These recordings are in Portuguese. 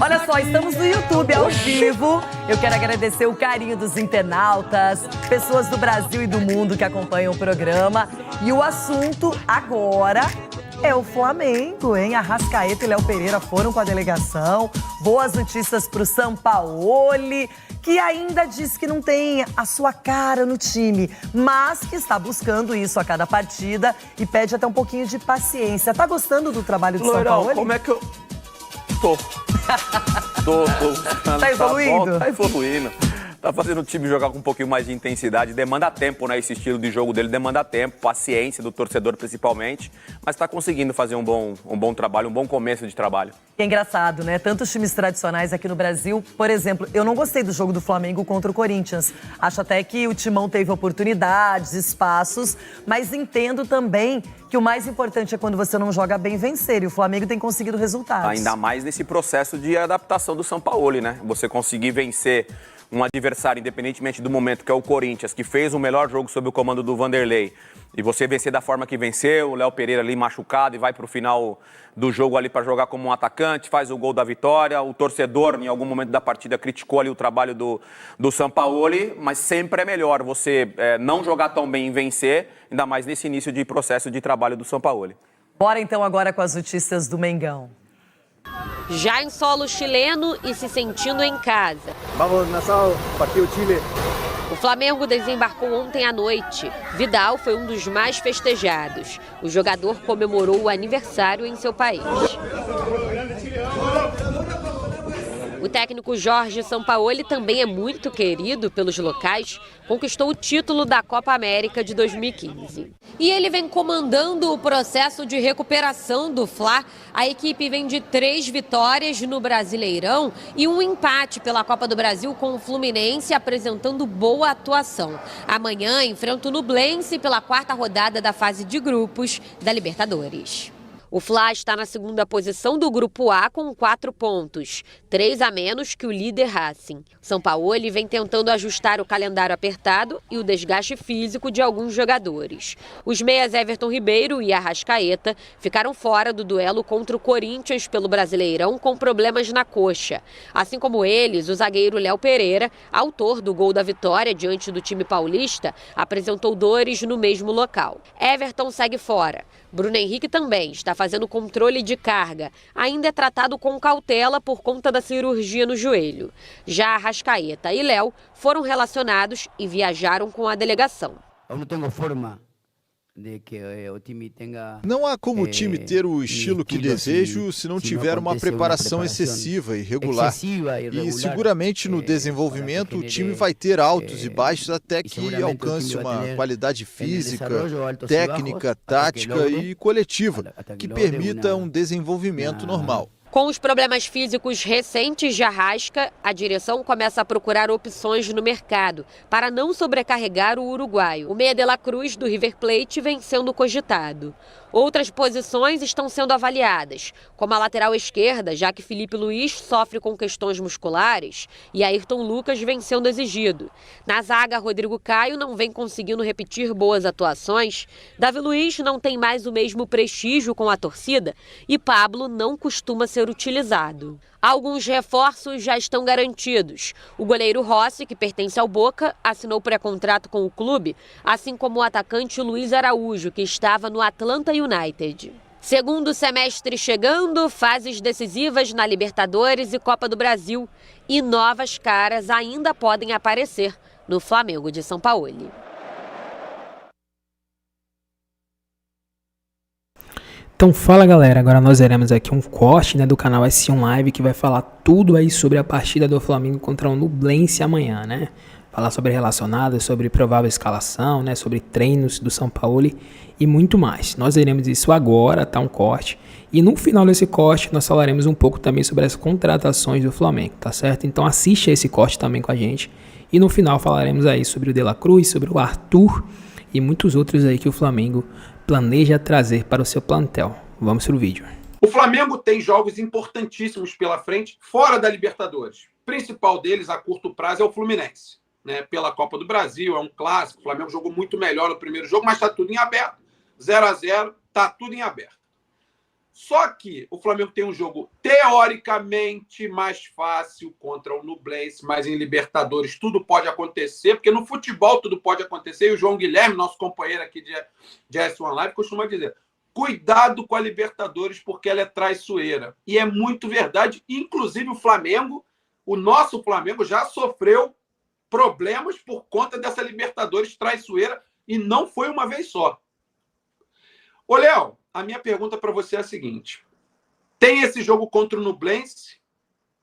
Olha só, estamos no YouTube ao vivo. Eu quero agradecer o carinho dos internautas, pessoas do Brasil e do mundo que acompanham o programa. E o assunto agora é o Flamengo, hein? Arrascaeta e Léo Pereira foram com a delegação. Boas notícias para o Sampaoli, que ainda diz que não tem a sua cara no time, mas que está buscando isso a cada partida e pede até um pouquinho de paciência. Tá gostando do trabalho do Sampaoli? Como é que eu... Tô. Tá evoluindo? Tá evoluindo. Tá fazendo o time jogar com um pouquinho mais de intensidade. Demanda tempo, né? Esse estilo de jogo dele demanda tempo, paciência do torcedor principalmente. Mas tá conseguindo fazer um bom trabalho, um bom começo de trabalho. É engraçado, né? Tantos times tradicionais aqui no Brasil. Por exemplo, eu não gostei do jogo do Flamengo contra o Corinthians. Acho até que o Timão teve oportunidades, espaços, mas entendo também que o mais importante é quando você não joga bem vencer. E o Flamengo tem conseguido resultados. Ainda mais nesse processo de adaptação do Sampaoli, né? Você conseguir vencer um adversário, independentemente do momento, que é o Corinthians, que fez o melhor jogo sob o comando do Vanderlei, e você vencer da forma que venceu, o Léo Pereira ali machucado e vai para o final do jogo ali para jogar como um atacante, faz o gol da vitória, o torcedor em algum momento da partida criticou ali o trabalho do Sampaoli, mas sempre é melhor você não jogar tão bem e vencer, ainda mais nesse início de processo de trabalho do Sampaoli. Bora então agora com as notícias do Mengão. Já em solo chileno e se sentindo em casa. Vamos, Nação, partiu Chile. O Flamengo desembarcou ontem à noite. Vidal foi um dos mais festejados. O jogador comemorou o aniversário em seu país. O técnico Jorge Sampaoli também é muito querido pelos locais, conquistou o título da Copa América de 2015. E ele vem comandando o processo de recuperação do Fla. A equipe vem de 3 vitórias no Brasileirão e um empate pela Copa do Brasil com o Fluminense, apresentando boa atuação. Amanhã enfrenta o Nublense pela 4ª rodada da fase de grupos da Libertadores. O Fla está na 2ª posição do Grupo A com 4 pontos, 3 a menos que o líder Racing. Sampaoli vem tentando ajustar o calendário apertado e o desgaste físico de alguns jogadores. Os meias Everton Ribeiro e Arrascaeta ficaram fora do duelo contra o Corinthians pelo Brasileirão com problemas na coxa. Assim como eles, o zagueiro Léo Pereira, autor do gol da vitória diante do time paulista, apresentou dores no mesmo local. Everton segue fora. Bruno Henrique também está fazendo controle de carga. Ainda é tratado com cautela por conta da cirurgia no joelho. Já Arrascaeta e Léo foram relacionados e viajaram com a delegação. Eu não tenho forma de que o time tenha... Não há como o time ter o estilo que desejo se não tiver uma preparação excessiva e regular. E seguramente no desenvolvimento o time vai ter altos e baixos até que alcance uma qualidade física, técnica, tática e coletiva que permita um desenvolvimento normal. Com os problemas físicos recentes de Arrasca, a direção começa a procurar opções no mercado para não sobrecarregar o uruguaio. O meia de la Cruz do River Plate vem sendo cogitado. Outras posições estão sendo avaliadas, como a lateral esquerda, já que Felipe Luiz sofre com questões musculares e Ayrton Lucas vem sendo exigido. Na zaga, Rodrigo Caio não vem conseguindo repetir boas atuações, Davi Luiz não tem mais o mesmo prestígio com a torcida e Pablo não costuma ser utilizado. Alguns reforços já estão garantidos. O goleiro Rossi, que pertence ao Boca, assinou pré-contrato com o clube, assim como o atacante Luiz Araújo, que estava no Atlanta United. Segundo semestre chegando, fases decisivas na Libertadores e Copa do Brasil. E novas caras ainda podem aparecer no Flamengo de Sampaoli. Então fala galera, agora nós veremos aqui um corte, né, do canal S1 Live que vai falar tudo aí sobre a partida do Flamengo contra o Nublense amanhã, né? Falar sobre relacionadas, sobre provável escalação, né, sobre treinos do Sampaoli e muito mais. Nós veremos isso agora, tá? Um corte. E no final desse corte nós falaremos um pouco também sobre as contratações do Flamengo, tá certo? Então assiste a esse corte também com a gente. E no final falaremos aí sobre o De La Cruz, sobre o Arthur e muitos outros aí que o Flamengo planeja trazer para o seu plantel. Vamos pro vídeo. O Flamengo tem jogos importantíssimos pela frente, fora da Libertadores. O principal deles, a curto prazo, é o Fluminense, né? Pela Copa do Brasil, é um clássico. O Flamengo jogou muito melhor no primeiro jogo, mas está tudo em aberto. 0 a 0, está tudo em aberto. Só que o Flamengo tem um jogo teoricamente mais fácil contra o Nublense, mas em Libertadores tudo pode acontecer, porque no futebol tudo pode acontecer. E o João Guilherme, nosso companheiro aqui de S1 Live, costuma dizer: cuidado com a Libertadores, porque ela é traiçoeira. E é muito verdade. Inclusive o Flamengo, o nosso Flamengo, já sofreu problemas por conta dessa Libertadores traiçoeira, e não foi uma vez só. Ô, Léo, a minha pergunta para você é a seguinte: tem esse jogo contra o Nublense,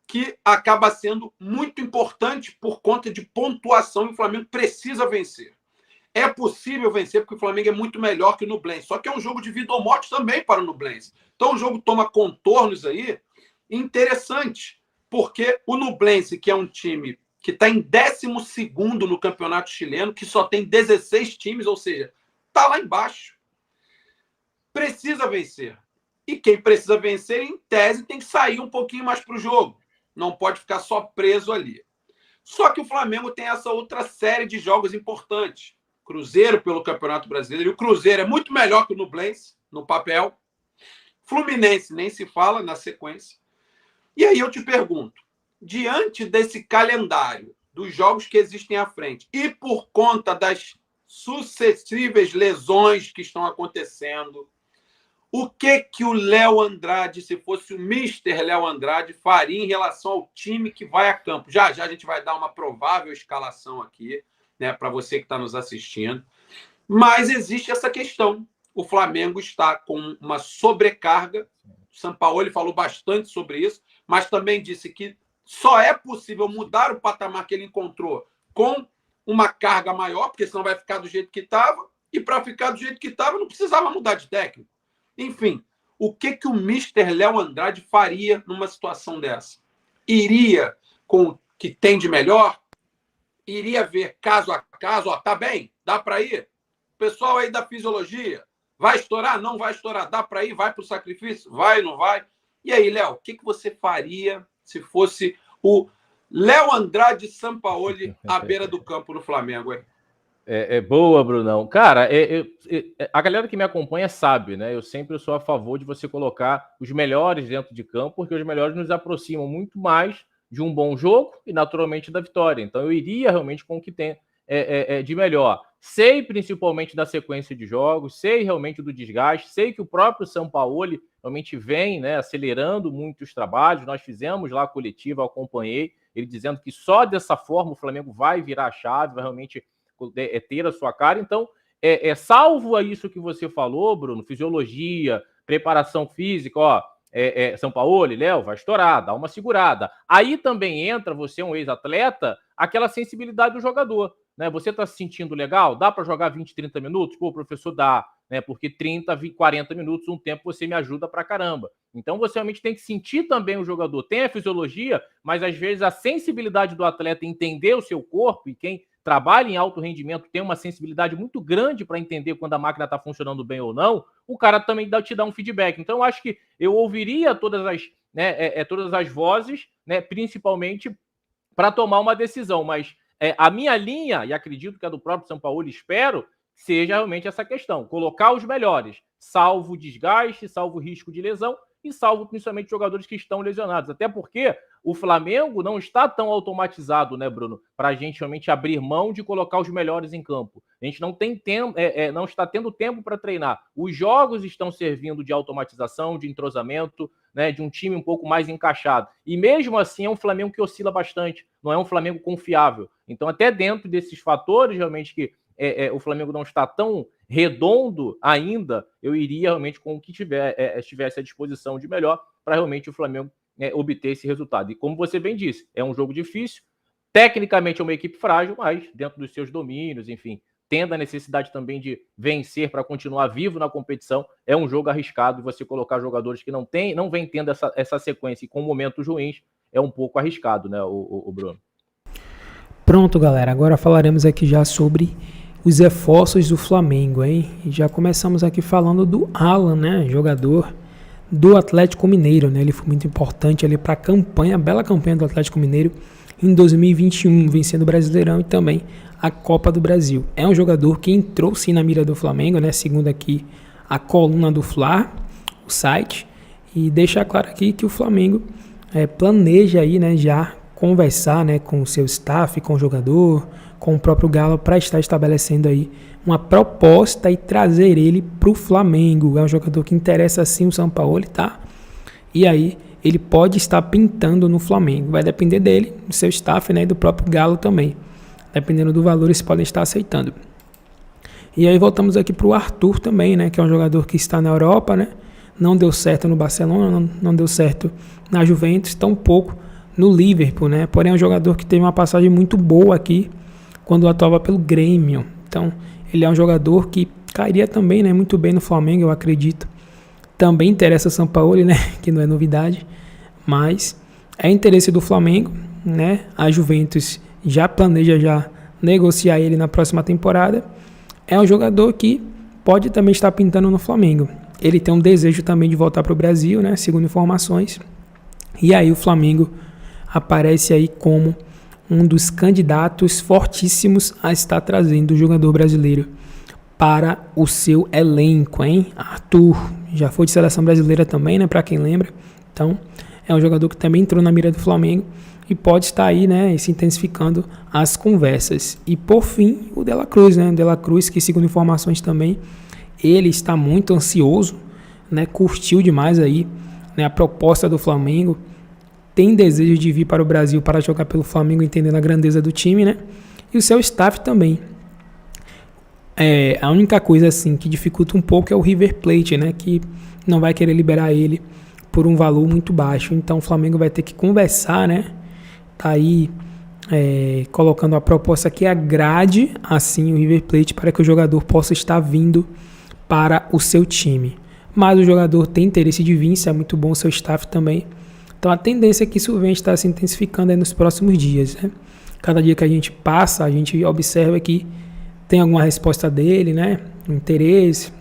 que acaba sendo muito importante por conta de pontuação, e o Flamengo precisa vencer. É possível vencer, porque o Flamengo é muito melhor que o Nublense. Só que é um jogo de vida ou morte também para o Nublense. Então o jogo toma contornos aí interessantes, porque o Nublense, que é um time que está em 12º no campeonato chileno, que só tem 16 times, ou seja, está lá embaixo, precisa vencer. E quem precisa vencer, em tese, tem que sair um pouquinho mais para o jogo. Não pode ficar só preso ali. Só que o Flamengo tem essa outra série de jogos importantes. Cruzeiro pelo Campeonato Brasileiro. E o Cruzeiro é muito melhor que o Nublense, no papel. Fluminense nem se fala na sequência. E aí eu te pergunto, diante desse calendário dos jogos que existem à frente e por conta das sucessivas lesões que estão acontecendo, o que o Léo Andrade, se fosse o Mr. Léo Andrade, faria em relação ao time que vai a campo? Já a gente vai dar uma provável escalação aqui, né, para você que está nos assistindo. Mas existe essa questão. O Flamengo está com uma sobrecarga. O Sampaoli falou bastante sobre isso, mas também disse que só é possível mudar o patamar que ele encontrou com uma carga maior, porque senão vai ficar do jeito que estava, e para ficar do jeito que estava não precisava mudar de técnico. Enfim, o que o Mr. Léo Andrade faria numa situação dessa? Iria com o que tem de melhor? Iria ver caso a caso? Tá bem? Dá para ir? Pessoal aí da fisiologia, vai estourar? Não vai estourar? Dá para ir? Vai para o sacrifício? Vai, não vai? E aí, Léo, o que você faria se fosse o Léo Andrade Sampaoli à beira do campo no Flamengo, hein? Boa, Brunão. Cara, a galera que me acompanha sabe, né? Eu sempre sou a favor de você colocar os melhores dentro de campo, porque os melhores nos aproximam muito mais de um bom jogo e, naturalmente, da vitória. Então, eu iria realmente com o que tem de melhor. Sei principalmente da sequência de jogos, sei realmente do desgaste, sei que o próprio Sampaoli realmente vem, né, acelerando muito os trabalhos. Nós fizemos lá a coletiva, eu acompanhei, ele dizendo que só dessa forma o Flamengo vai virar a chave, vai realmente ter a sua cara. Então, salvo a isso que você falou, Bruno, fisiologia, preparação física, Sampaoli, Léo, vai estourar, dá uma segurada. Aí também entra, você é um ex-atleta, aquela sensibilidade do jogador, né? Você tá se sentindo legal? Dá para jogar 20, 30 minutos? Pô, professor, dá, né? Porque 30, 20, 40 minutos, um tempo você me ajuda pra caramba. Então você realmente tem que sentir também o jogador. Tem a fisiologia, mas às vezes a sensibilidade do atleta, entender o seu corpo, e quem trabalha em alto rendimento tem uma sensibilidade muito grande para entender quando a máquina está funcionando bem ou não, o cara também te dá um feedback. Então, eu acho que eu ouviria todas as vozes, né, principalmente para tomar uma decisão. Mas a minha linha, e acredito que a do próprio Sampaoli, espero, seja realmente essa questão. Colocar os melhores, salvo desgaste, salvo risco de lesão, e salvo principalmente jogadores que estão lesionados. Até porque o Flamengo não está tão automatizado, né, Bruno, para a gente realmente abrir mão de colocar os melhores em campo. A gente não tem tempo, não está tendo tempo para treinar. Os jogos estão servindo de automatização, de entrosamento, né, de um time um pouco mais encaixado. E mesmo assim é um Flamengo que oscila bastante, não é um Flamengo confiável. Então, até dentro desses fatores, realmente, que o Flamengo não está tão redondo ainda, eu iria realmente com o que estivesse à disposição de melhor para realmente o Flamengo obter esse resultado. E como você bem disse, é um jogo difícil, tecnicamente é uma equipe frágil, mas dentro dos seus domínios, enfim, tendo a necessidade também de vencer para continuar vivo na competição, é um jogo arriscado, e você colocar jogadores que não vem tendo essa sequência e com momentos ruins, é um pouco arriscado, né, o Bruno? Pronto, galera, agora falaremos aqui já sobre os reforços do Flamengo, hein? E já começamos aqui falando do Alan, né, jogador do Atlético Mineiro, né? Ele foi muito importante ali para a bela campanha do Atlético Mineiro em 2021, vencendo o Brasileirão e também a Copa do Brasil. É um jogador que entrou sim na mira do Flamengo, né? Segundo aqui a coluna do Fla, o site, e deixar claro aqui que o Flamengo planeja aí, né, já conversar, né, com o seu staff, com o jogador, com o próprio Galo, para estar estabelecendo aí uma proposta e trazer ele para o Flamengo. É um jogador que interessa sim o Sampaoli, tá? E aí ele pode estar pintando no Flamengo. Vai depender dele, do seu staff, né, e do próprio Galo também. Dependendo do valor, eles podem estar aceitando. E aí voltamos aqui para o Arthur também, né, que é um jogador que está na Europa, né? Não deu certo no Barcelona, não deu certo na Juventus, tampouco no Liverpool, né? Porém é um jogador que teve uma passagem muito boa aqui quando atuava pelo Grêmio. Então ele é um jogador que cairia também, né, muito bem no Flamengo, eu acredito. Também interessa o Sampaoli, né, que não é novidade, mas é interesse do Flamengo, né? A Juventus já planeja negociar ele na próxima temporada. É um jogador que pode também estar pintando no Flamengo. Ele tem um desejo também de voltar para o Brasil, né, segundo informações. E aí o Flamengo aparece aí como um dos candidatos fortíssimos a estar trazendo o jogador brasileiro para o seu elenco, hein? Arthur já foi de seleção brasileira também, né, para quem lembra. Então, é um jogador que também entrou na mira do Flamengo e pode estar aí, né, se intensificando as conversas. E por fim, o De La Cruz, né? O De La Cruz, que segundo informações também, ele está muito ansioso, né? Curtiu demais aí, né, a proposta do Flamengo. Tem desejo de vir para o Brasil para jogar pelo Flamengo, entendendo a grandeza do time, né? E o seu staff também. A única coisa assim que dificulta um pouco é o River Plate, né? Que não vai querer liberar ele por um valor muito baixo. Então o Flamengo vai ter que conversar, né? Tá aí colocando a proposta que agrade assim o River Plate para que o jogador possa estar vindo para o seu time. Mas o jogador tem interesse de vir, isso é muito bom, o seu staff também. Então a tendência é que isso venha estar se intensificando aí nos próximos dias, né? Cada dia que a gente passa, a gente observa que tem alguma resposta dele, né? Um interesse.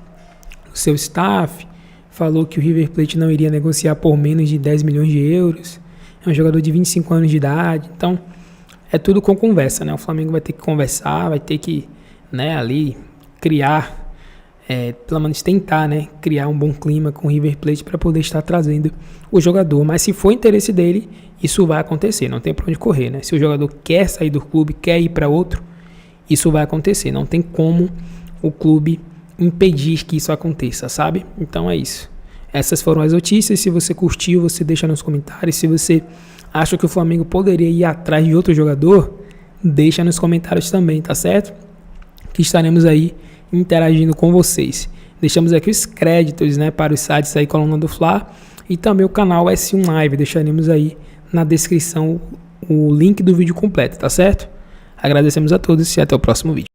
O seu staff falou que o River Plate não iria negociar por menos de 10 milhões de euros. É um jogador de 25 anos de idade. Então é tudo com conversa, né? O Flamengo vai ter que conversar, vai ter que, né, ali criar, pelo menos tentar, né, criar um bom clima com o River Plate para poder estar trazendo o jogador. Mas se for interesse dele, isso vai acontecer, não tem para onde correr, né? Se o jogador quer sair do clube, quer ir para outro, isso vai acontecer. Não tem como o clube impedir que isso aconteça, sabe? Então é isso. Essas foram as notícias. Se você curtiu, você deixa nos comentários. Se você acha que o Flamengo poderia ir atrás de outro jogador, deixa nos comentários também, tá certo? Que estaremos aí interagindo com vocês. Deixamos aqui os créditos, né, para os sites aí, Coluna do Fla, e também o canal S1 Live. Deixaremos aí na descrição o link do vídeo completo, tá certo? Agradecemos a todos e até o próximo vídeo.